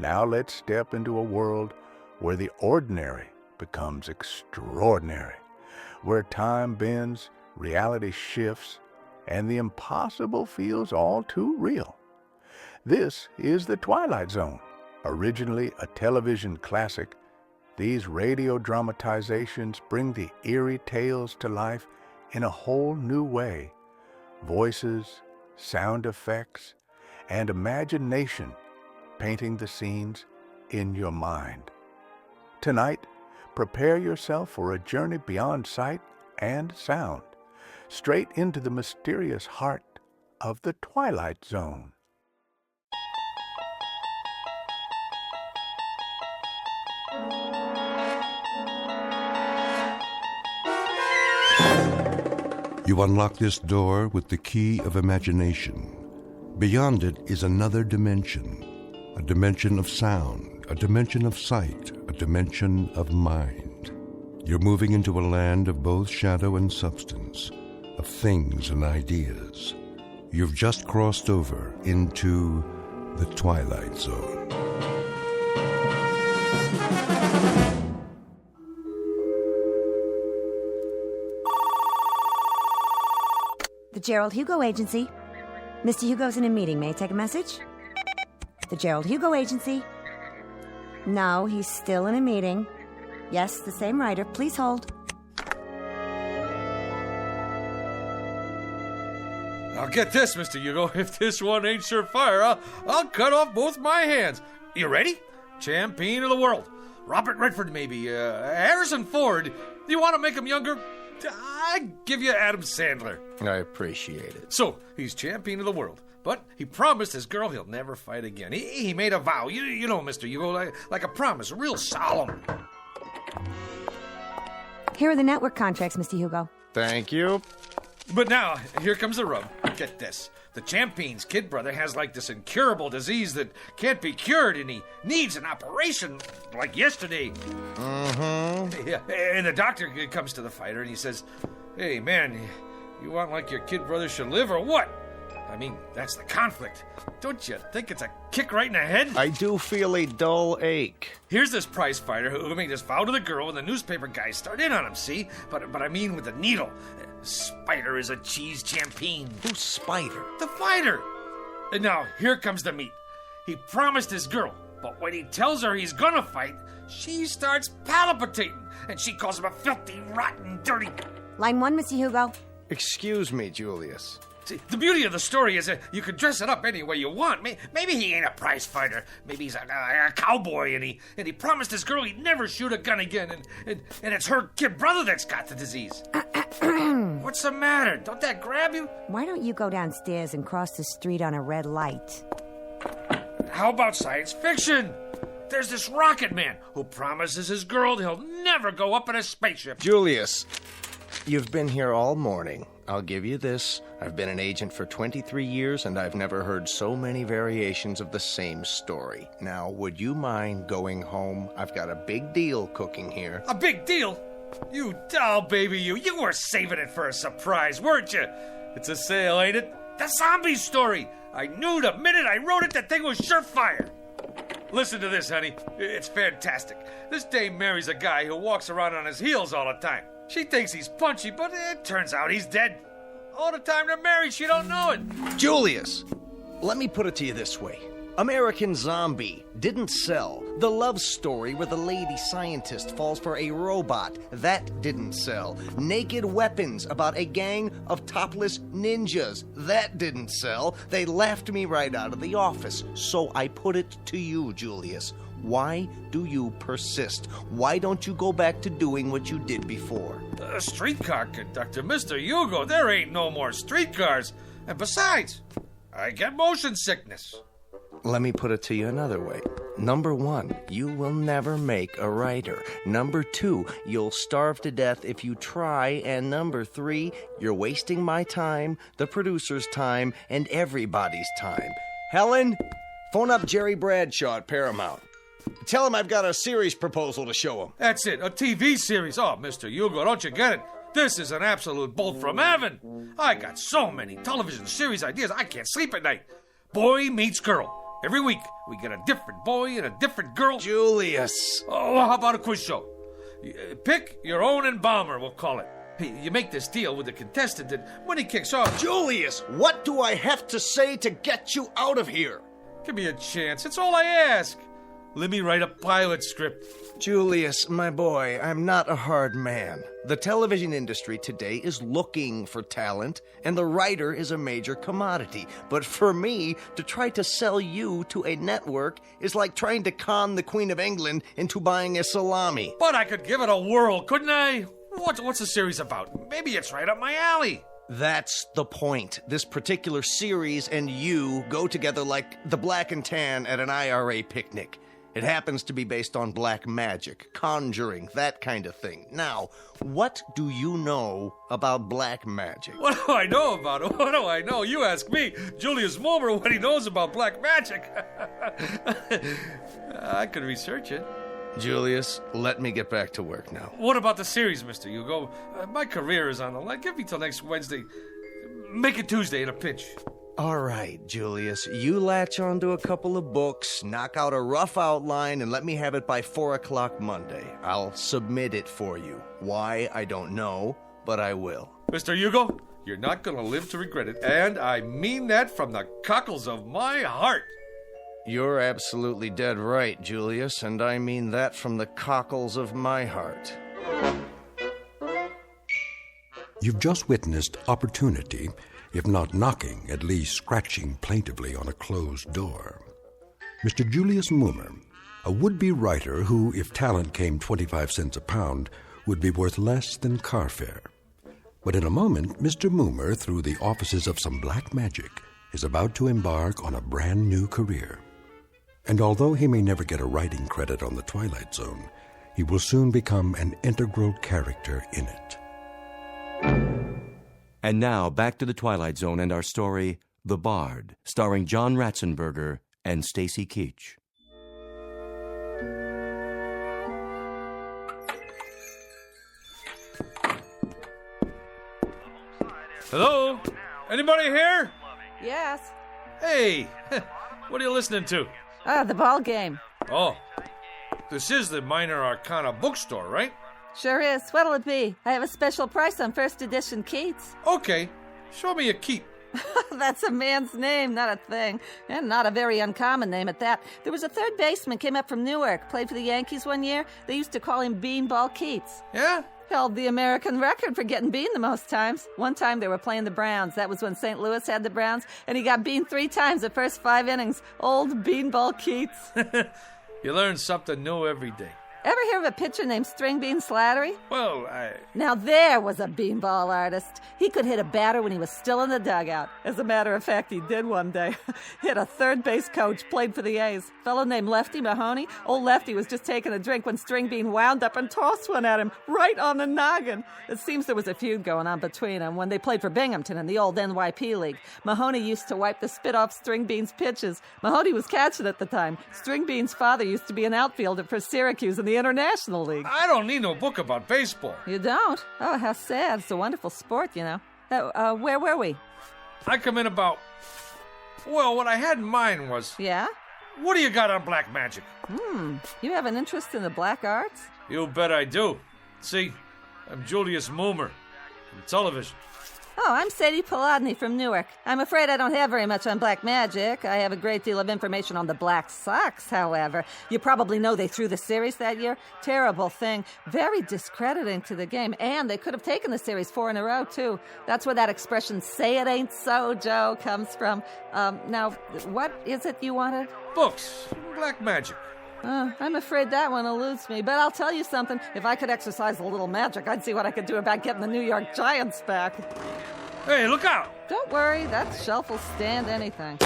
Now let's step into a world where the ordinary becomes extraordinary, where time bends, reality shifts, and the impossible feels all too real. This is The Twilight Zone. Originally a television classic, these radio dramatizations bring the eerie tales to life in a whole new way. Voices, sound effects, and imagination painting the scenes in your mind. Tonight, prepare yourself for a journey beyond sight and sound, straight into the mysterious heart of the Twilight Zone. You unlock this door with the key of imagination. Beyond it is another dimension, a dimension of sound, a dimension of sight, a dimension of mind. You're moving into a land of both shadow and substance, of things and ideas. You've just crossed over into the Twilight Zone. The Gerald Hugo Agency. Mr. Hugo's in a meeting. May I take a message? The Gerald Hugo Agency. No, he's still in a meeting. Yes, the same writer. Please hold. Now get this, Mr. Hugo. If this one ain't surefire, I'll cut off both my hands. You ready? Champion of the world. Robert Redford, maybe. Harrison Ford. You want to make him younger? I give you Adam Sandler. I appreciate it. So, he's champion of the world. But he promised his girl he'll never fight again. He made a vow. You know, Mr. Hugo, like a promise. Real solemn. Here are the network contracts, Mr. Hugo. Thank you. But now, here comes the rub. Get this. The champion's kid brother has like this incurable disease that can't be cured, and he needs an operation like yesterday. Mm-hmm. Yeah, and the doctor comes to the fighter and he says, "Hey, man, you want like your kid brother should live or what?" I mean, that's the conflict. Don't you think it's a kick right in the head? I do feel a dull ache. Here's this prize fighter who made this vow to the girl, and the newspaper guys start in on him, see? But I mean with the needle. Spider is a cheese champion. Who's Spider? The fighter. And now, here comes the meat. He promised his girl, but when he tells her he's gonna fight, she starts palpitating, and she calls him a filthy, rotten, dirty... Line 1, Mr. Hugo. Excuse me, Julius. See, the beauty of the story is that you can dress it up any way you want. Maybe he ain't a prize fighter. Maybe he's a cowboy, and he promised his girl he'd never shoot a gun again, and it's her kid brother that's got the disease. What's the matter? Don't that grab you? Why don't you go downstairs and cross the street on a red light? How about science fiction? There's this rocket man who promises his girl he'll never go up in a spaceship. Julius, you've been here all morning. I'll give you this. I've been an agent for 23 years, and I've never heard so many variations of the same story. Now, would you mind going home? I've got a big deal cooking here. A big deal? You doll baby, you were saving it for a surprise, weren't you? It's a sale, ain't it? The zombie story. I knew the minute I wrote it, that thing was surefire. Listen to this, honey. It's fantastic. This dame marries a guy who walks around on his heels all the time. She thinks he's punchy, but it turns out he's dead. All the time they're married, she don't know it. Julius, let me put it to you this way. American Zombie didn't sell. The love story where the lady scientist falls for a robot, that didn't sell. Naked Weapons about a gang of topless ninjas, that didn't sell. They laughed me right out of the office. So I put it to you, Julius. Why do you persist? Why don't you go back to doing what you did before? Streetcar conductor, Mr. Hugo, there ain't no more streetcars. And besides, I get motion sickness. Let me put it to you another way. Number 1, you will never make a writer. Number 2, you'll starve to death if you try. And number 3, you're wasting my time, the producer's time, and everybody's time. Helen, phone up Jerry Bradshaw at Paramount. Tell him I've got a series proposal to show him. That's it, a TV series. Oh, Mr. Hugo, don't you get it? This is an absolute bolt from heaven. I got so many television series ideas, I can't sleep at night. Boy meets girl. Every week, we get a different boy and a different girl. Julius. Oh, how about a quiz show? Pick your own embalmer, we'll call it. You make this deal with the contestant, and when he kicks off... Julius, what do I have to say to get you out of here? Give me a chance. It's all I ask. Let me write a pilot script. Julius, my boy, I'm not a hard man. The television industry today is looking for talent, and the writer is a major commodity. But for me, to try to sell you to a network is like trying to con the Queen of England into buying a salami. But I could give it a whirl, couldn't I? What's the series about? Maybe it's right up my alley. That's the point. This particular series and you go together like the black and tan at an IRA picnic. It happens to be based on black magic, conjuring, that kind of thing. Now, what do you know about black magic? What do I know about it? What do I know? You ask me, Julius Mulmer, what he knows about black magic. I could research it. Julius, let me get back to work now. What about the series, Mr. Hugo? My career is on the line. Give me till next Wednesday. Make it Tuesday in a pinch. All right, Julius, you latch onto a couple of books, knock out a rough outline, and let me have it by 4 o'clock Monday. I'll submit it for you. Why, I don't know, but I will. Mr. Hugo, you're not going to live to regret it, and I mean that from the cockles of my heart. You're absolutely dead right, Julius, and I mean that from the cockles of my heart. You've just witnessed opportunity, if not knocking, at least scratching plaintively on a closed door. Mr. Julius Mulmer, a would-be writer who, if talent came 25 cents a pound, would be worth less than car fare. But in a moment, Mr. Mulmer, through the offices of some black magic, is about to embark on a brand new career. And although he may never get a writing credit on The Twilight Zone, he will soon become an integral character in it. And now, back to The Twilight Zone and our story, The Bard, starring John Ratzenberger and Stacy Keach. Hello? Anybody here? Yes. Hey, what are you listening to? The ball game. Oh, this is the Minor Arcana bookstore, right? Sure is. What'll it be? I have a special price on first edition Keats. Okay, show me a keep. That's a man's name, not a thing. And not a very uncommon name at that. There was a third baseman came up from Newark, played for the Yankees one year. They used to call him Beanball Keats. Yeah? Held the American record for getting beaned the most times. One time they were playing the Browns. That was when St. Louis had the Browns, and he got beaned 3 times the first 5 innings. Old Beanball Keats. You learn something new every day. Ever hear of a pitcher named String Bean Slattery? Well, Now there was a beanball artist. He could hit a batter when he was still in the dugout. As a matter of fact, he did one day. Hit a third base coach, played for the A's. Fellow named Lefty Mahoney. Old Lefty was just taking a drink when String Bean wound up and tossed one at him, right on the noggin. It seems there was a feud going on between them when they played for Binghamton in the old NYP League. Mahoney used to wipe the spit off String Bean's pitches. Mahoney was catching at the time. String Bean's father used to be an outfielder for Syracuse in the International League. I don't need no book about baseball. You don't? Oh, how sad. It's a wonderful sport, you know. Where were we? I come in about... Well, what I had in mind was... Yeah? What do you got on black magic? You have an interest in the black arts? You bet I do. See, I'm Julius Mulmer from television. Oh, I'm Sadie Polodny from Newark. I'm afraid I don't have very much on black magic. I have a great deal of information on the Black Sox, however. You probably know they threw the series that year. Terrible thing. Very discrediting to the game. And they could have taken the series 4 in a row, too. That's where that expression, say it ain't so, Joe, comes from. Now, what is it you wanted? Books. Black magic. I'm afraid that one eludes me, but I'll tell you something. If I could exercise a little magic, I'd see what I could do about getting the New York Giants back. Hey, look out! Don't worry, that shelf will stand anything.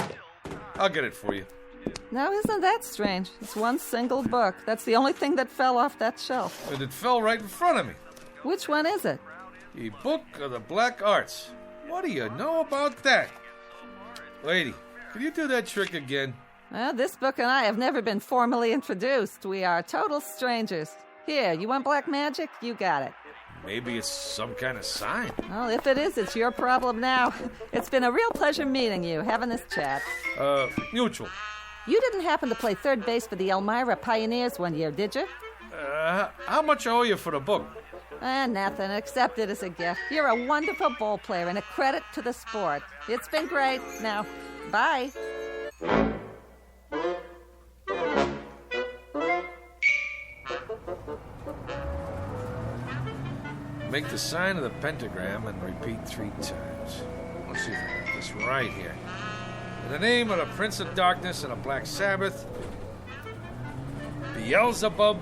I'll get it for you. Now, isn't that strange? It's one single book. That's the only thing that fell off that shelf. And it fell right in front of me. Which one is it? The Book of the Black Arts. What do you know about that? Lady, can you do that trick again? Well, this book and I have never been formally introduced. We are total strangers. Here, you want black magic? You got it. Maybe it's some kind of sign. Well, if it is, it's your problem now. It's been a real pleasure meeting you, having this chat. Mutual. You didn't happen to play third base for the Elmira Pioneers one year, did you? How much I owe you for the book? Nothing. Accept it as a gift. You're a wonderful ball player and a credit to the sport. It's been great. Now, bye. Make the sign of the pentagram and repeat 3 times. Let's see if I got this right here. In the name of the Prince of Darkness and the Black Sabbath, Beelzebub,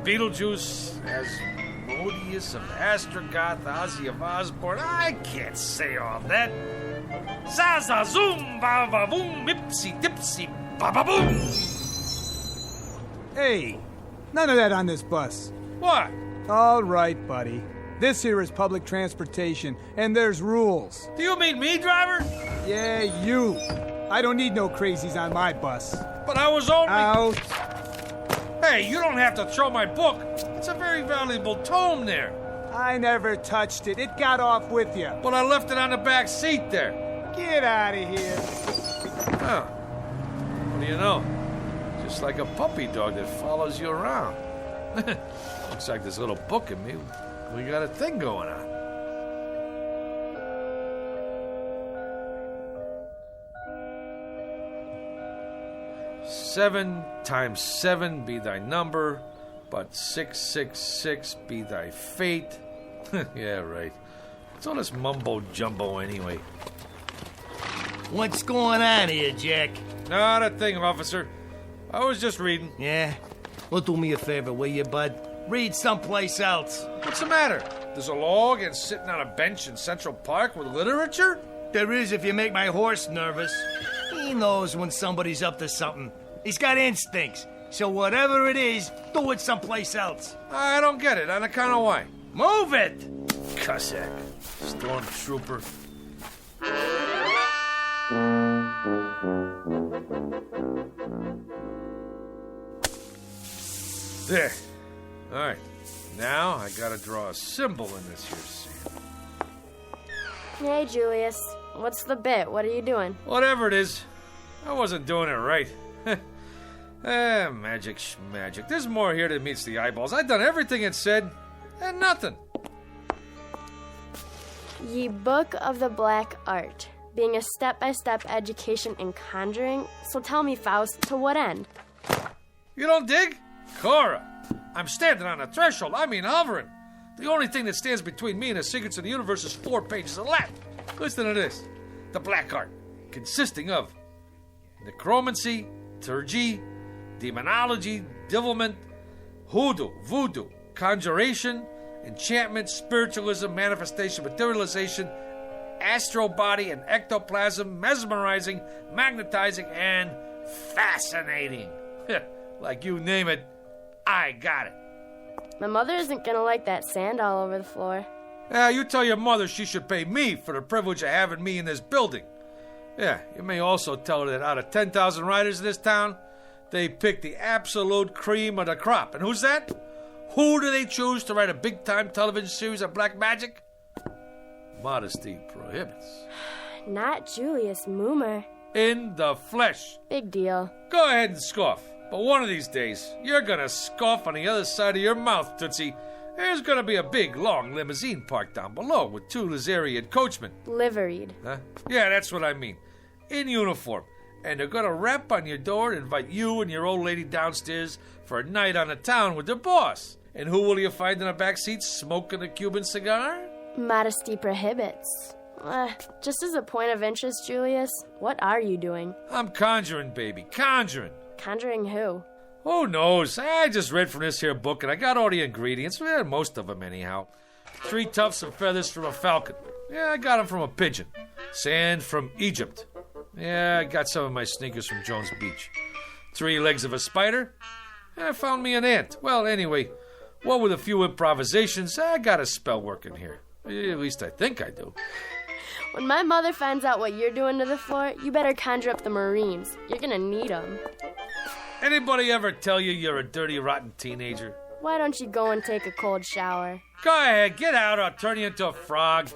Beetlejuice, Asmodeus of Astrogoth, Ozzy of Osborne. I can't say all that. Zaza zoom, ba ba boom, ipsy dipsy, ba ba boom. Hey, none of that on this bus. What? All right, buddy. This here is public transportation, and there's rules. Do you mean me, driver? Yeah, you. I don't need no crazies on my bus. But I was only... Out. Hey, you don't have to throw my book. It's a very valuable tome there. I never touched it. It got off with you. But I left it on the back seat there. Get out of here. Oh. What do you know? Just like a puppy dog that follows you around. Looks like this little book in me. We got a thing going on. Seven times 7 be thy number, but 666 be thy fate. Yeah, right. It's all this mumbo-jumbo anyway. What's going on here, Jack? Not a thing, officer. I was just reading. Yeah? Well, do me a favor, will you, bud? Read someplace else. What's the matter? There's a law against sitting on a bench in Central Park with literature? There is if you make my horse nervous. He knows when somebody's up to something. He's got instincts. So whatever it is, do it someplace else. I don't get it. On account of why? Move it! Cossack. Stormtrooper. There. All right. Now I gotta draw a symbol in this here sand. Hey, Julius. What's the bit? What are you doing? Whatever it is, I wasn't doing it right. Magic schmagic. There's more here than meets the eyeballs. I've done everything it said, and nothing. Ye Book of the Black Art, being a step-by-step education in conjuring. So tell me, Faust, to what end? You don't dig? Cora, I'm standing on the threshold. I mean hovering. The only thing that stands between me and the secrets of the universe is 4 pages of Latin. Listen to this. The Black Art, consisting of necromancy, turgy, demonology, devilment, hoodoo, voodoo, conjuration, enchantment, spiritualism, manifestation, materialization, astral body and ectoplasm, mesmerizing, magnetizing, and fascinating. Like you name it, I got it. My mother isn't gonna like that sand all over the floor. Yeah, you tell your mother she should pay me for the privilege of having me in this building. Yeah, you may also tell her that out of 10,000 writers in this town, they pick the absolute cream of the crop. And who's that? Who do they choose to write a big-time television series of black magic? Modesty prohibits. Not Julius Moomer. In the flesh. Big deal. Go ahead and scoff. But one of these days, you're gonna scoff on the other side of your mouth, Tootsie. There's gonna be a big, long limousine parked down below with 2 Lazarian coachmen. Liveried. Huh? Yeah, that's what I mean. In uniform. And they're gonna rap on your door and invite you and your old lady downstairs for a night on the town with their boss. And who will you find in the back seat smoking a Cuban cigar? Modesty prohibits. Just as a point of interest, Julius, what are you doing? I'm conjuring, baby. Conjuring. Conjuring who? Who knows? I just read from this here book and I got all the ingredients. Well, most of them anyhow. 3 tufts of feathers from a falcon. Yeah, I got them from a pigeon. Sand from Egypt. Yeah, I got some of my sneakers from Jones Beach. 3 legs of a spider. I found me an ant. Well, anyway, what with a few improvisations, I got a spell working here. At least I think I do. When my mother finds out what you're doing to the floor, you better conjure up the Marines. You're gonna need them. Anybody ever tell you you're a dirty, rotten teenager? Why don't you go and take a cold shower? Go ahead, get out, or I'll turn you into a frog.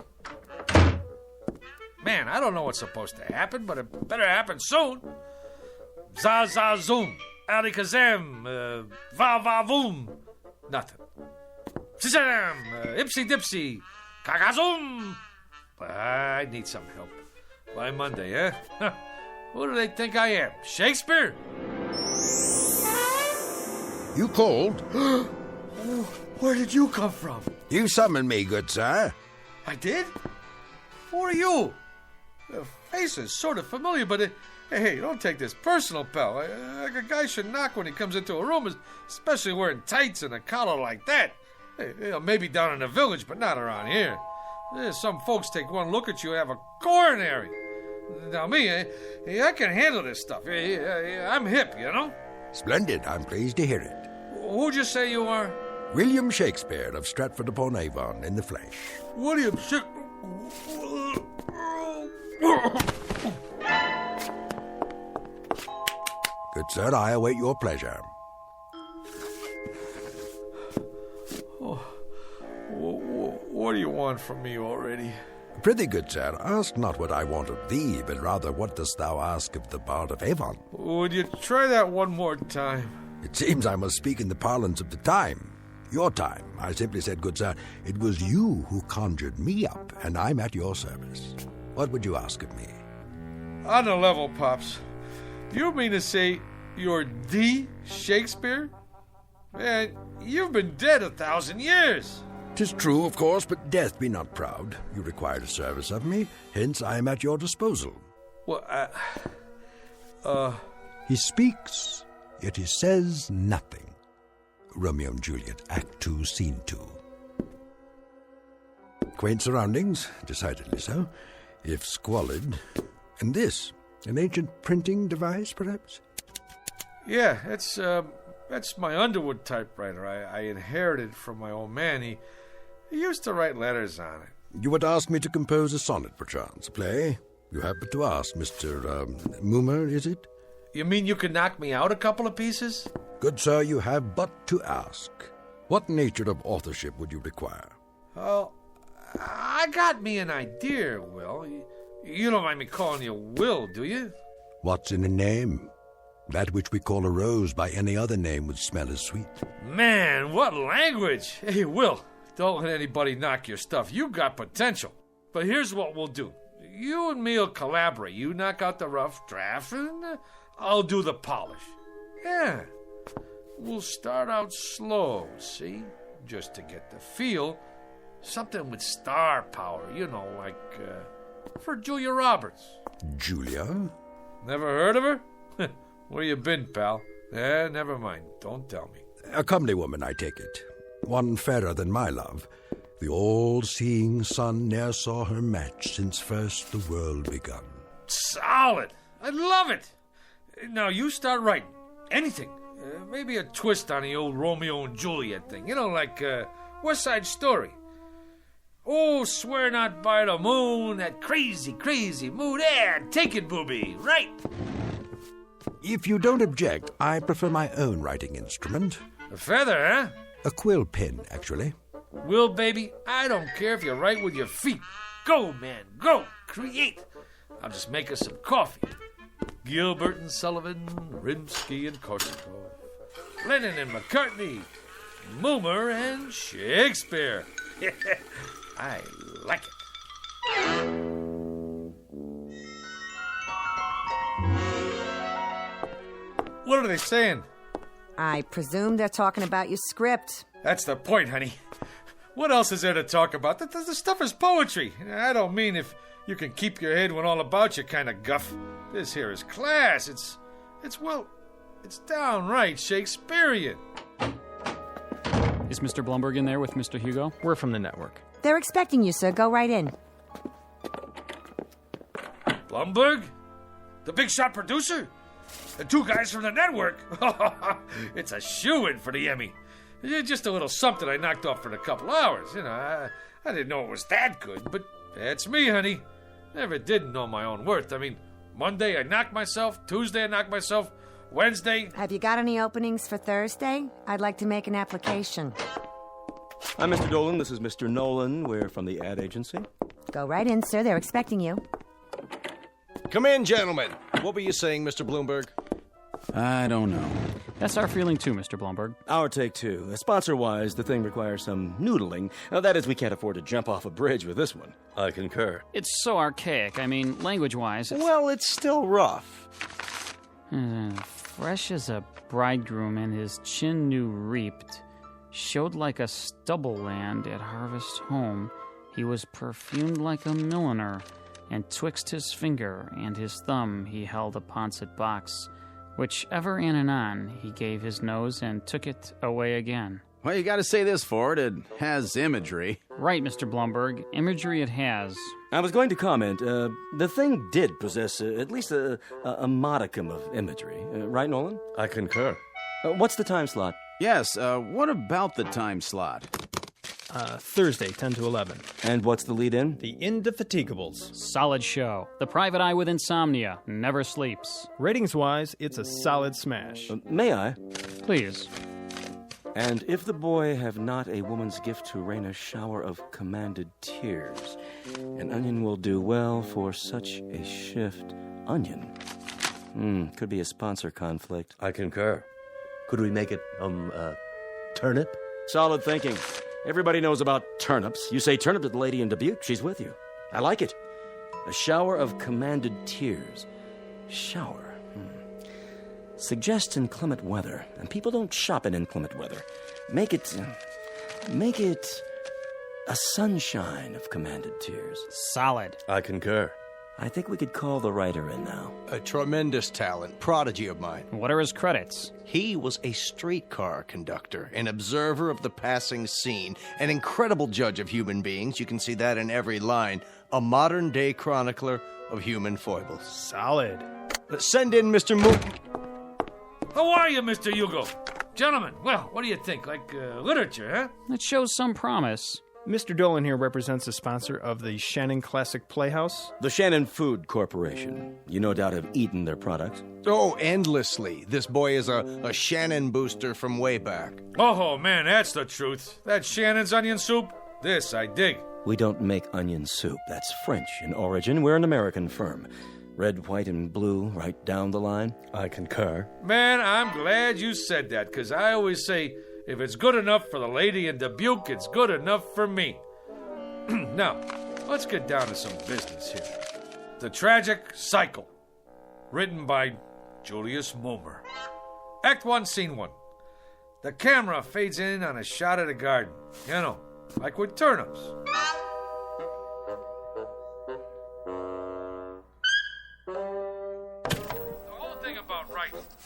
Man, I don't know what's supposed to happen, but it better happen soon. za za zoom, alikazam, va va voom. Nothing. Shazam, ipsy dipsy, kakazoom. I need some help. By Monday, eh? Who do they think I am? Shakespeare? You called? Where did you come from? You summoned me, good sir. I did? Who are you? The face is sort of familiar, but hey, don't take this personal, pal. A guy should knock when he comes into a room, especially wearing tights and a collar like that. Hey, maybe down in the village, but not around here. Some folks take one look at you and have a coronary. Now me, I can handle this stuff. I'm hip, you know? Splendid. I'm pleased to hear it. Who'd you say you are? William Shakespeare of Stratford-upon-Avon in the flesh. William Shakespeare. Good sir, I await your pleasure. What do you want from me already? Prithee, good sir, ask not what I want of thee, but rather what dost thou ask of the Bard of Avon? Would you try that one more time? It seems I must speak in the parlance of the time. Your time. I simply said, good sir, it was you who conjured me up, and I'm at your service. What would you ask of me? On the level, Pops. You mean to say you're the Shakespeare? Man, you've been dead 1,000 years. 'Tis true, of course, but death be not proud. You required a service of me, hence I am at your disposal. Well, He speaks, yet he says nothing. Romeo and Juliet, Act 2, Scene 2. Quaint surroundings, decidedly so, if squalid. And this, an ancient printing device, perhaps? Yeah, that's my Underwood typewriter. I inherited from my old man. He used to write letters on it. You would ask me to compose a sonnet, perchance, a play? You have but to ask, Mr. Moomer, is it? You mean you could knock me out a couple of pieces? Good sir, you have but to ask. What nature of authorship would you require? Oh, I got me an idea, Will. You don't mind me calling you Will, do you? What's in a name? That which we call a rose by any other name would smell as sweet. Man, what language! Hey, Will, don't let anybody knock your stuff. You got potential. But here's what we'll do. You and me will collaborate. You knock out the rough draft, and I'll do the polish. Yeah. We'll start out slow, see? Just to get the feel. Something with star power, you know, like for Julia Roberts. Julia? Never heard of her? Where you been, pal? Never mind. Don't tell me. A comely woman, I take it. One fairer than my love. The all-seeing sun ne'er saw her match since first the world begun. Solid. I love it. Now you start writing. Anything. Maybe a twist on the old Romeo and Juliet thing. You know, like West Side Story. Oh, swear not by the moon, that crazy, crazy moon. Yeah, take it, booby. Right. If you don't object, I prefer my own writing instrument. A feather, huh? A quill pen, actually. Will, baby, I don't care if you write with your feet. Go, man, go. Create. I'll just make us some coffee. Gilbert and Sullivan, Rimsky and Korsakov, Lennon and McCartney, Moomer and Shakespeare. I like it. What are they saying? I presume they're talking about your script. That's the point, honey. What else is there to talk about? The stuff is poetry. I don't mean if you can keep your head when all about you kind of guff. This here is class. It's downright Shakespearean. Is Mr. Blumberg in there with Mr. Hugo? We're from the network. They're expecting you, sir. Go right in. Blumberg? The big shot producer? The two guys from the network? It's a shoo-in for the Emmy. Just a little something I knocked off for a couple hours. You know, I didn't know it was that good, but that's me, honey. Never did know my own worth. I mean, Monday I knocked myself, Tuesday I knocked myself, Wednesday... Have you got any openings for Thursday? I'd like to make an application. I'm Mr. Dolan. This is Mr. Nolan. We're from the ad agency. Go right in, sir. They're expecting you. Come in, gentlemen. What were you saying, Mr. Bloomberg? I don't know. That's our feeling too, Mr. Blumberg. Our take, too. Sponsor-wise, the thing requires some noodling. That is, we can't afford to jump off a bridge with this one. I concur. It's so archaic. I mean, language-wise, it's... Well, it's still rough. Fresh as a bridegroom and his chin new reaped, showed like a stubble land at harvest home. He was perfumed like a milliner, and twixt his finger and his thumb he held a poncet box, which ever in and on he gave his nose and took it away again. Well, you gotta say this for it. It has imagery. Right, Mr. Blumberg. Imagery it has. I was going to comment, the thing did possess at least a modicum of imagery. Right, Nolan? I concur. What's the time slot? Yes, what about the time slot? Thursday, 10 to 11. And what's the lead-in? The Indefatiguables. Solid show. The private eye with insomnia never sleeps. Ratings-wise, it's a solid smash. May I? Please. And if the boy have not a woman's gift to rain a shower of commanded tears, an onion will do well for such a shift. Onion. Could be a sponsor conflict. I concur. Could we make it, turnip? Solid thinking. Everybody knows about turnips. You say turnip to the lady in Dubuque, she's with you. I like it. A shower of commanded tears. Shower. Suggest inclement weather, and people don't shop in inclement weather. Make it a sunshine of commanded tears. Solid. I concur. I think we could call the writer in now. A tremendous talent, prodigy of mine. What are his credits? He was a streetcar conductor, an observer of the passing scene, an incredible judge of human beings. You can see that in every line. A modern-day chronicler of human foibles. Solid. Send in Mr. How are you, Mr. Hugo? Gentlemen, well, what do you think? Like literature, huh? It shows some promise. Mr. Dolan here represents the sponsor of the Shannon Classic Playhouse. The Shannon Food Corporation. You no doubt have eaten their products. Oh, endlessly. This boy is a Shannon booster from way back. Oh, man, that's the truth. That Shannon's onion soup, this I dig. We don't make onion soup. That's French in origin. We're an American firm. Red, white, and blue, right down the line. I concur. Man, I'm glad you said that, because I always say, if it's good enough for the lady in Dubuque, it's good enough for me. Now, let's get down to some business here. The Tragic Cycle, written by Julius Moomer. Act 1, Scene 1. The camera fades in on a shot of the garden. You know, like with turnips.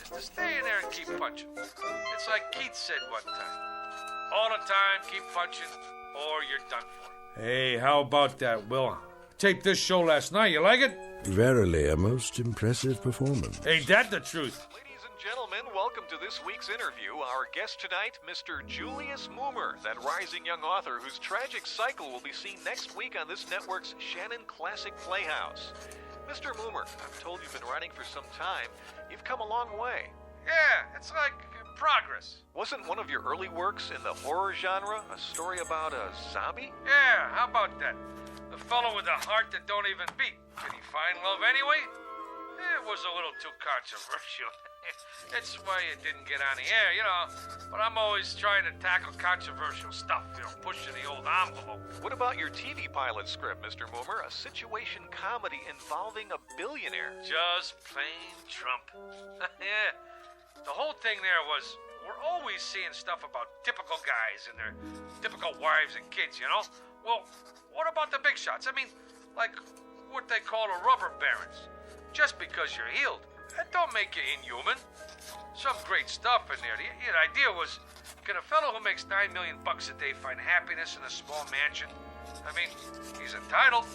Is to stay in there and keep punching. It's like Keith said one time. All the time, keep punching, or you're done for. Hey, how about that, Will? Taped this show last night. You like it? Verily, a most impressive performance. Ain't that the truth? Ladies and gentlemen, welcome to this week's interview. Our guest tonight, Mr. Julius Moomer, that rising young author whose tragic cycle will be seen next week on this network's Shannon Classic Playhouse. Mr. Moomer, I'm told you've been writing for some time. You've come a long way. Yeah, it's like progress. Wasn't one of your early works in the horror genre a story about a zombie? Yeah, how about that? The fellow with a heart that don't even beat. Did he find love anyway? It was a little too controversial. That's why it didn't get on the air, you know. But I'm always trying to tackle controversial stuff, you know, pushing the old envelope. What about your TV pilot script, Mr. Moomer? A situation comedy involving a billionaire. Just plain Trump. Yeah. The whole thing there was, we're always seeing stuff about typical guys and their typical wives and kids, you know? Well, what about the big shots? I mean, like what they call the rubber barons. Just because you're healed, that don't make you inhuman. Some great stuff in there. The idea was, can a fellow who makes $9 million a day find happiness in a small mansion? I mean, he's entitled.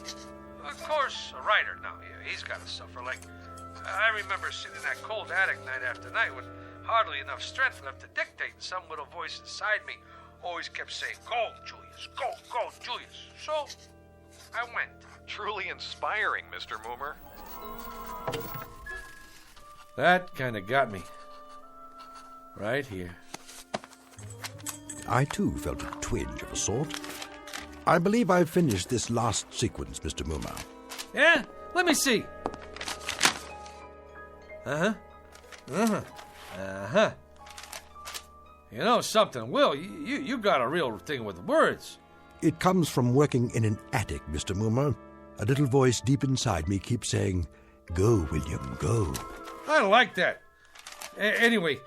Of course, a writer now, yeah, he's got to suffer. Like, I remember sitting in that cold attic night after night with hardly enough strength left to dictate, and some little voice inside me always kept saying, "Go, Julius, go, Julius." So, I went. Truly inspiring, Mr. Moomer. That kind of got me. Right here. I, too, felt a twinge of a sort. I believe I've finished this last sequence, Mr. Moomer. Yeah? Let me see. Uh-huh. Uh-huh. You know something, Will? You got a real thing with words. It comes from working in an attic, Mr. Moomer. A little voice deep inside me keeps saying, "Go, William, go." I like that. Anyway,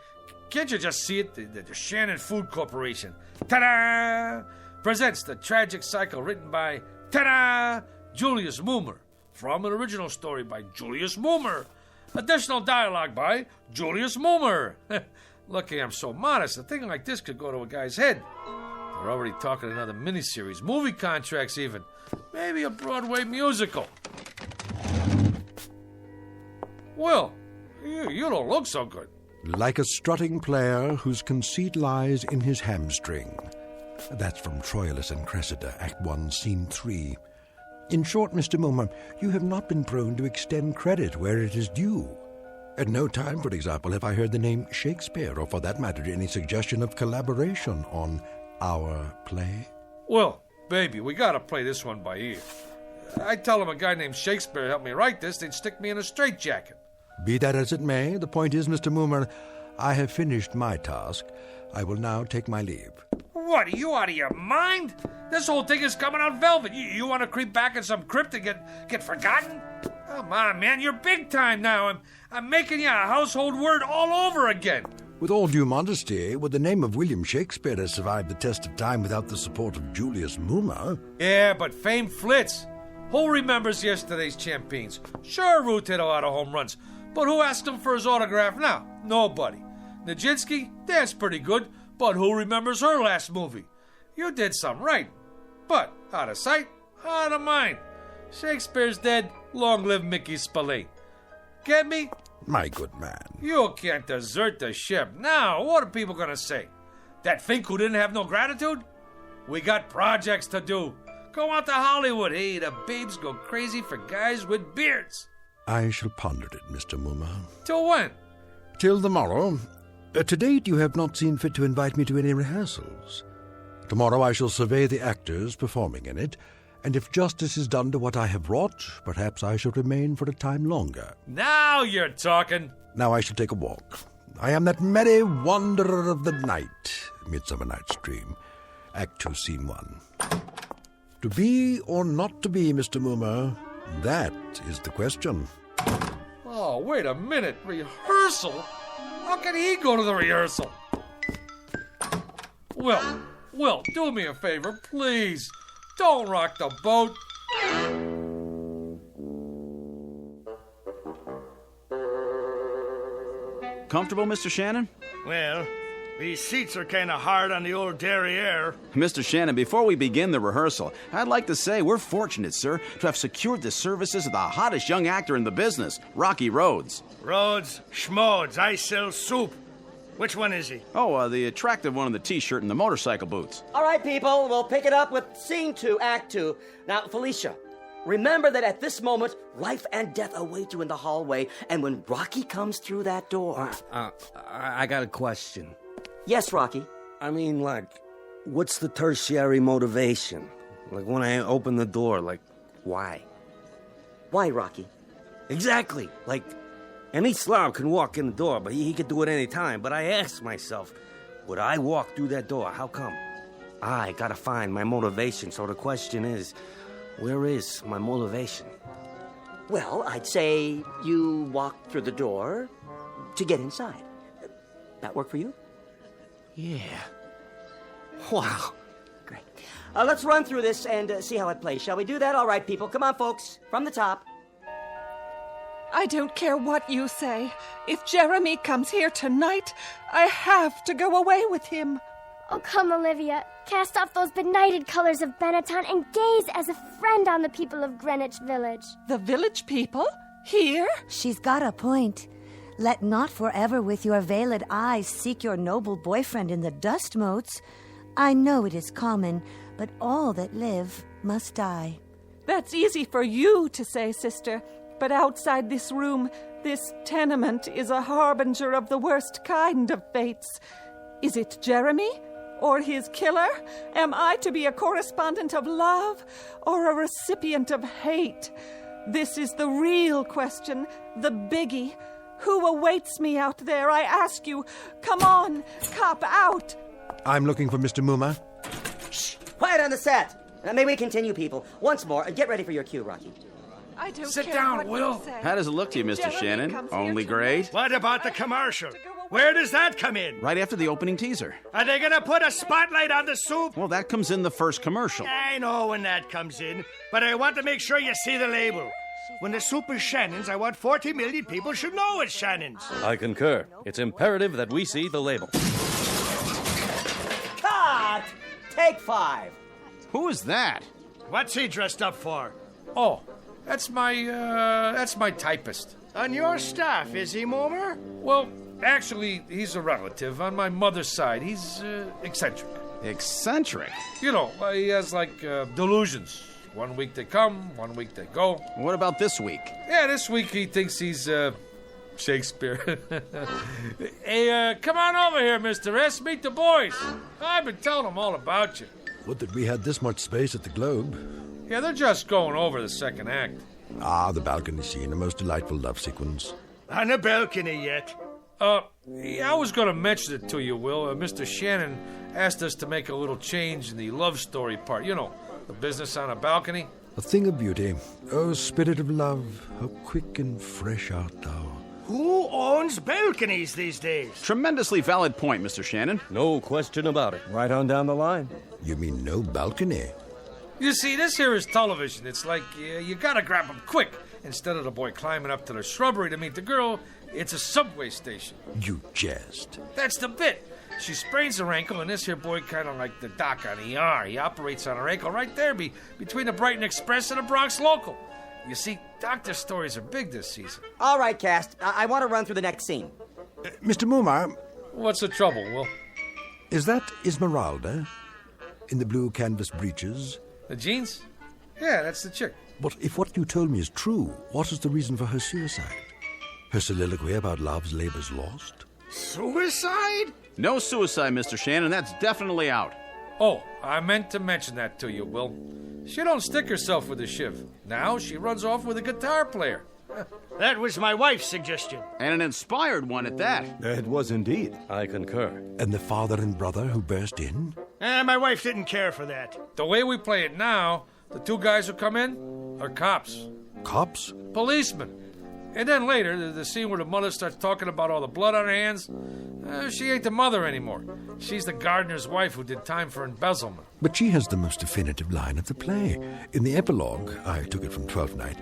can't you just see it? The Shannon Food Corporation, ta-da, presents The Tragic Cycle, written by, ta-da, Julius Moomer, from an original story by Julius Moomer. Additional dialogue by Julius Moomer. Lucky I'm so modest. A thing like this could go to a guy's head. They're already talking another miniseries, movie contracts even. Maybe a Broadway musical. Will, you don't look so good. Like a strutting player whose conceit lies in his hamstring. That's from Troilus and Cressida, Act 1, Scene 3. In short, Mr. Moomer, you have not been prone to extend credit where it is due. At no time, for example, have I heard the name Shakespeare, or for that matter, any suggestion of collaboration on our play. Well, baby, we gotta play this one by ear. I tell them a guy named Shakespeare helped me write this, they'd stick me in a straitjacket. Be that as it may, the point is, Mr. Moomer, I have finished my task. I will now take my leave. What, are you out of your mind? This whole thing is coming out velvet. You want to creep back in some crypt and get forgotten? Come on, man, you're big time now. I'm making you a household word all over again. With all due modesty, would the name of William Shakespeare have survived the test of time without the support of Julius Moomer? Yeah, but famed Flitz. Who remembers yesterday's champions? Sure, Root hit a lot of home runs, but who asked him for his autograph now? Nobody. Nijinsky, that's pretty good, but who remembers her last movie? You did some right, but out of sight, out of mind. Shakespeare's dead, long live Mickey Spillane. Get me? My good man. You can't desert the ship. Now, what are people gonna say? That Fink who didn't have no gratitude? We got projects to do. Go out to Hollywood. Hey, the babes go crazy for guys with beards. I shall ponder it, Mr. Moomer. Till when? Till tomorrow. To date, you have not seen fit to invite me to any rehearsals. Tomorrow I shall survey the actors performing in it, and if justice is done to what I have wrought, perhaps I shall remain for a time longer. Now you're talking. Now I shall take a walk. I am that merry wanderer of the night, Midsummer Night's Dream. Act 2, Scene 1. To be or not to be, Mr. Moomer, that is the question. Oh, wait a minute. Rehearsal? How can he go to the rehearsal? Will, do me a favor, please. Don't rock the boat. Comfortable, Mr. Shannon? Well, these seats are kind of hard on the old derriere. Mr. Shannon, before we begin the rehearsal, I'd like to say we're fortunate, sir, to have secured the services of the hottest young actor in the business, Rocky Rhodes. Rhodes, schmodes, I sell soup. Which one is he? Oh, the attractive one in the T-shirt and the motorcycle boots. All right, people, we'll pick it up with Scene 2, Act 2. Now, Felicia, remember that at this moment, life and death await you in the hallway, and when Rocky comes through that door... I got a question. Yes, Rocky? I mean, like, what's the tertiary motivation? Like, when I open the door, like, why? Why, Rocky? Exactly. Like, any slob can walk in the door, but he could do it any time. But I ask myself, would I walk through that door? How come? I gotta find my motivation. So the question is, where is my motivation? Well, I'd say you walk through the door to get inside. That work for you? Yeah. Wow. Great. Let's run through this and see how it plays. Shall we do that? All right, people. Come on, folks. From the top. I don't care what you say. If Jeremy comes here tonight, I have to go away with him. Oh, come, Olivia. Cast off those benighted colors of Benetton and gaze as a friend on the people of Greenwich Village. The village people? Here? She's got a point. Let not forever with your veiled eyes seek your noble boyfriend in the dust motes. I know it is common, but all that live must die. That's easy for you to say, sister. But outside this room, this tenement is a harbinger of the worst kind of fates. Is it Jeremy or his killer? Am I to be a correspondent of love or a recipient of hate? This is the real question, the biggie. Who awaits me out there, I ask you? Come on, cop out. I'm looking for Mr. Moomer. Shh! Quiet on the set! May we continue, people? Once more, get ready for your cue, Rocky. I don't Sit care down, what Will. you say. How does it look to you, Mr. Jeremy Shannon? comes here Only tonight. great? What about the commercial? Where does that come in? Right after the opening teaser. Are they gonna put a spotlight on the soup? Well, that comes in the first commercial. I know when that comes in, but I want to make sure you see the label. When the soup is Shannon's, I want 40 million people should know it's Shannon's. I concur. It's imperative that we see the label. Cut! Take 5. Who is that? What's he dressed up for? Oh, that's my typist. On your staff, is he, Moomer? Well, actually, he's a relative on my mother's side. He's eccentric. Eccentric? You know, he has delusions. 1 week they come, 1 week they go. What about this week? Yeah, this week he thinks he's Shakespeare. Hey, come on over here, Mr. S. Meet the boys. I've been telling them all about you. Would that we had this much space at the Globe. Yeah, they're just going over the second act. Ah, the balcony scene, a most delightful love sequence. On a balcony yet? Yeah, I was going to mention it to you, Will. Mr. Shannon asked us to make a little change in the love story part. You know, the business on a balcony. A thing of beauty. Oh, spirit of love, how quick and fresh art thou. Who owns balconies these days? Tremendously valid point, Mr. Shannon. No question about it. Right on down the line. You mean no balcony? You see, this here is television. It's like you gotta grab them quick. Instead of the boy climbing up to the shrubbery to meet the girl, it's a subway station. You jest. That's the bit. She sprains her ankle, and this here boy kind of like the doc on ER. He operates on her ankle right there between the Brighton Express and the Bronx Local. You see, doctor stories are big this season. All right, cast. I want to run through the next scene. Mr. Moomer. What's the trouble, Will? Is that Esmeralda? In the blue canvas breeches? The jeans? Yeah, that's the chick. But if what you told me is true, what is the reason for her suicide? Her soliloquy about love's labor's lost? Suicide? No suicide, Mr. Shannon. That's definitely out. Oh, I meant to mention that to you, Will. She don't stick herself with a shiv. Now she runs off with a guitar player. That was my wife's suggestion. And an inspired one at that. It was indeed. I concur. And the father and brother who burst in? My wife didn't care for that. The way we play it now, the two guys who come in are cops. Cops? Policemen. And then later, the scene where the mother starts talking about all the blood on her hands, she ain't the mother anymore. She's the gardener's wife who did time for embezzlement. But she has the most definitive line of the play. In the epilogue, I took it from Twelfth Night,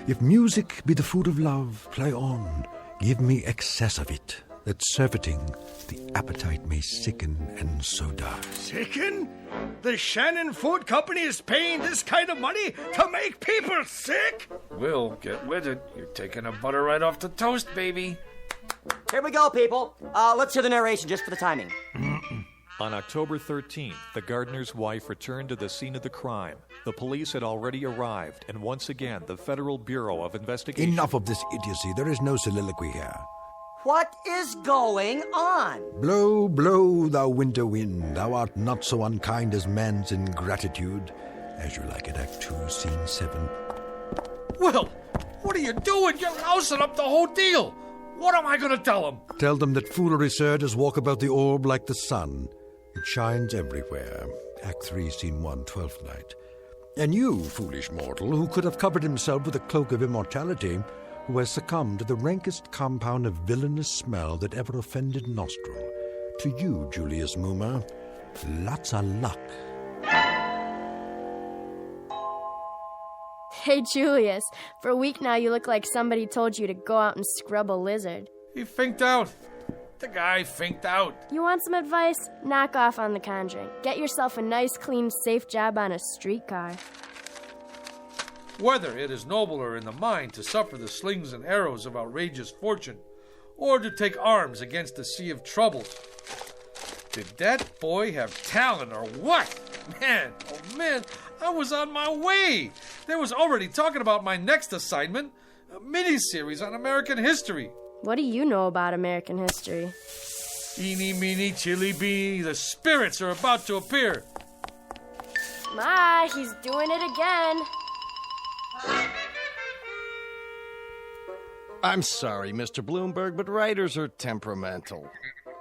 if music be the food of love, play on, give me excess of it, that surfeiting the appetite may sicken and so die. Sicken? The Shannon Food Company is paying this kind of money to make people sick? Will, get with it. You're taking the butter right off the toast, baby. Here we go, people. Let's hear the narration just for the timing. On October 13th, the gardener's wife returned to the scene of the crime. The police had already arrived, and once again, the Federal Bureau of Investigation... Enough of this idiocy. There is no soliloquy here. What is going on? Blow, blow, thou winter wind. Thou art not so unkind as man's ingratitude. As you like it, Act 2, Scene 7. Will, what are you doing? You're lousing up the whole deal. What am I going to tell them? Tell them that foolery, sir, does walk about the orb like the sun. It shines everywhere. Act 3, Scene 1, 12th Night. And you, foolish mortal, who could have covered himself with a cloak of immortality, who has succumbed to the rankest compound of villainous smell that ever offended nostril. To you, Julius Moomer, lots of luck. Hey, Julius, for a week now you look like somebody told you to go out and scrub a lizard. He finked out. The guy finked out. You want some advice? Knock off on The Conjuring. Get yourself a nice, clean, safe job on a streetcar. Whether it is nobler in the mind to suffer the slings and arrows of outrageous fortune, or to take arms against a sea of troubles. Did that boy have talent or what? Man, oh man, I was on my way. They was already talking about my next assignment, a mini-series on American history. What do you know about American history? Eeny, meeny, chili beanie, the spirits are about to appear. Ma, he's doing it again. I'm sorry, Mr. Bloomberg, but writers are temperamental.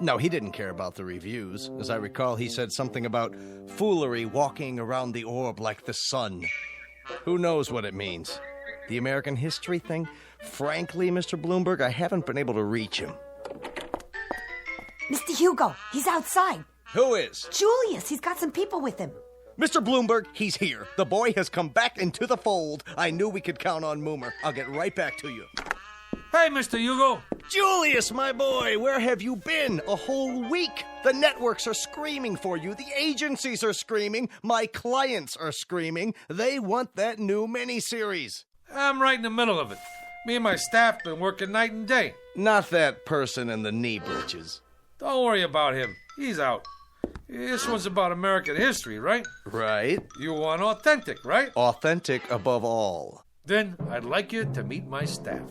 No, he didn't care about the reviews. As I recall, he said something about foolery walking around the orb like the sun. Who knows what it means? The American history thing? Frankly, Mr. Bloomberg, I haven't been able to reach him. Mr. Hugo, he's outside. Who is? Julius, he's got some people with him. Mr. Bloomberg, he's here. The boy has come back into the fold. I knew we could count on Moomer. I'll get right back to you. Hey, Mr. Hugo. Julius, my boy, where have you been? A whole week. The networks are screaming for you. The agencies are screaming. My clients are screaming. They want that new miniseries. I'm right in the middle of it. Me and my staff been working night and day. Not that person in the knee breeches. Don't worry about him. He's out. This one's about American history, right? Right. You want authentic, right? Authentic above all. Then I'd like you to meet my staff.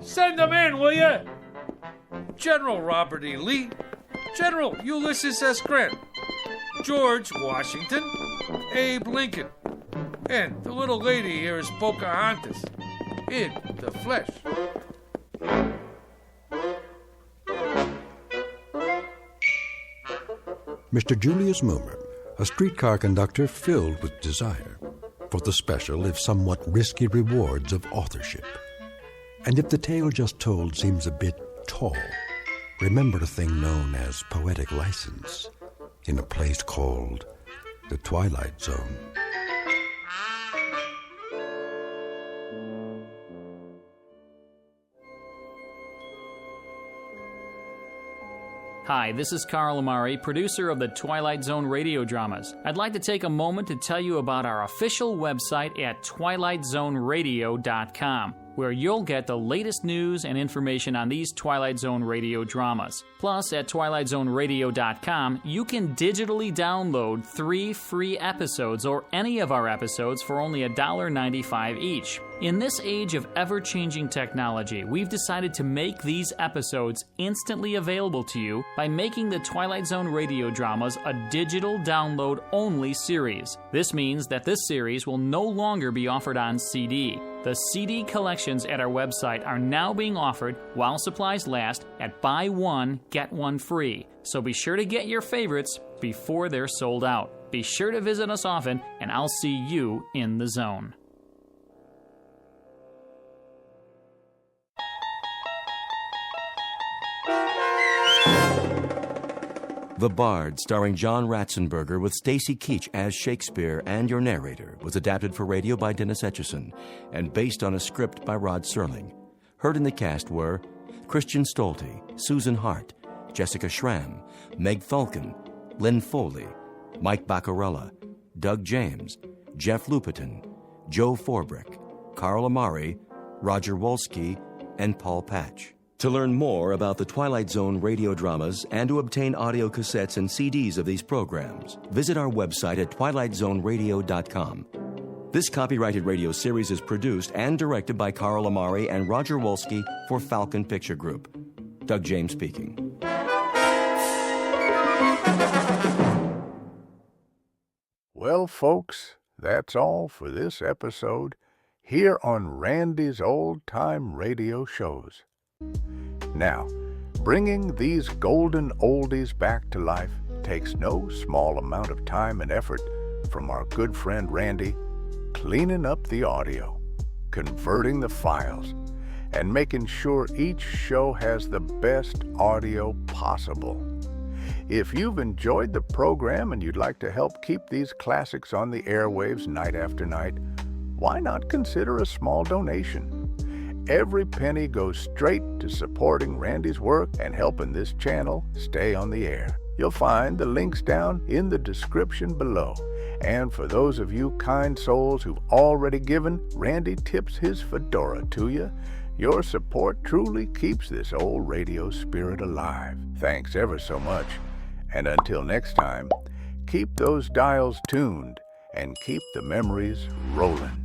Send them in, will you? General Robert E. Lee, General Ulysses S. Grant, George Washington, Abe Lincoln, and the little lady here is Pocahontas, in the flesh. Mr. Julius Moomer, a streetcar conductor filled with desire for the special, if somewhat risky, rewards of authorship. And if the tale just told seems a bit tall, remember a thing known as poetic license in a place called the Twilight Zone. Hi, this is Carl Amari, producer of the Twilight Zone radio dramas. I'd like to take a moment to tell you about our official website at twilightzoneradio.com, where you'll get the latest news and information on these Twilight Zone radio dramas. Plus, at twilightzoneradio.com, you can digitally download 3 free episodes or any of our episodes for only $1.95 each. In this age of ever-changing technology, we've decided to make these episodes instantly available to you by making the Twilight Zone radio dramas a digital download-only series. This means that this series will no longer be offered on CD. The CD collections at our website are now being offered while supplies last at buy one, get one free. So be sure to get your favorites before they're sold out. Be sure to visit us often, and I'll see you in the zone. The Bard, starring John Ratzenberger with Stacy Keach as Shakespeare and your narrator, was adapted for radio by Dennis Etchison and based on a script by Rod Serling. Heard in the cast were Christian Stolte, Susan Hart, Jessica Schramm, Meg Falcon, Lynn Foley, Mike Baccarella, Doug James, Jeff Lupiton, Joe Forbrick, Carl Amari, Roger Wolski, and Paul Patch. To learn more about the Twilight Zone radio dramas and to obtain audio cassettes and CDs of these programs, visit our website at twilightzoneradio.com. This copyrighted radio series is produced and directed by Carl Amari and Roger Wolski for Falcon Picture Group. Doug James speaking. Well, folks, that's all for this episode here on Randy's Old Time Radio Shows. Now, bringing these golden oldies back to life takes no small amount of time and effort from our good friend Randy, cleaning up the audio, converting the files, and making sure each show has the best audio possible. If you've enjoyed the program and you'd like to help keep these classics on the airwaves night after night, why not consider a small donation? Every penny goes straight to supporting Randy's work and helping this channel stay on the air. You'll find the links down in the description below. And for those of you kind souls who've already given, Randy tips his fedora to you. Your support truly keeps this old radio spirit alive. Thanks ever so much. And until next time, keep those dials tuned and keep the memories rolling.